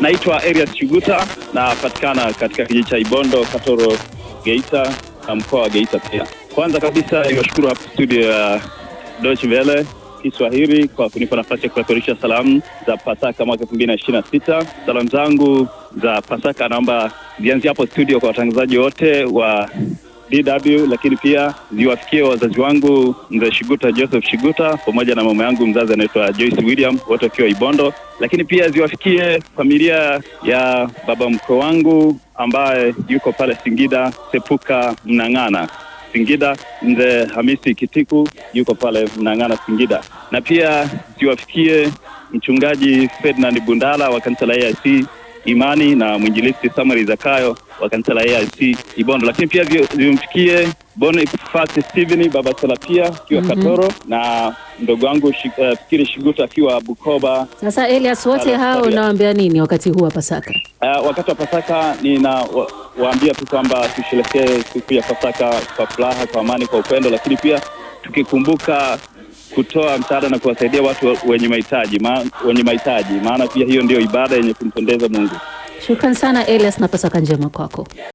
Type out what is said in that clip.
Naitwa Elias Shiguta, napatikana katika kijiji cha Ibondo, Katoro, Geita, na mkoa wa Geita pia. Kwanza kabisa niwashukuru hapa studio ya Deutsche Welle Kiswahili kwa kunipa nafasi ya kupeperusha salamu za Pasaka mwaka 2026. Salamu zangu za Pasaka naomba zianze hapo studio kwa watangazaji wote wa DW, lakini pia ziwafikie wazazi wangu mzee Shiguta Joseph Shiguta pamoja na mama yangu mzazi anaitwa Joyce William, wote wakiwa Ibondo. Lakini pia ziwafikie familia ya baba mkwe wangu ambaye yuko pale Singida, Sepuka Mnang'ana Singida, mzee Hamisi Kitiku yuko pale Mnang'ana Singida. Na pia ziwafikie mchungaji Ferdinand Bundala wa kanisa la AIC Imani na mwinjilisti Samuel Zakayo wa kanisa la AIC Ibondo. Lakini pia zimfikie Boniface Steven baba Salapia akiwa Katoro na mdogo wangu Fikiri Shiguta akiwa Bukoba. Sasa Elias, wote hao unawaambia nini wakati huu wa Pasaka? Wakati wa Pasaka waambia tu kwamba tusherehekee siku ya Pasaka kwa furaha, kwa amani, kwa upendo, lakini pia tukikumbuka kutoa msaada na kuwasaidia watu wenye mahitaji, maana pia hiyo ndio ibada yenye kumpendeza Mungu. Shukrani sana Elias, na Pasaka njema kwako.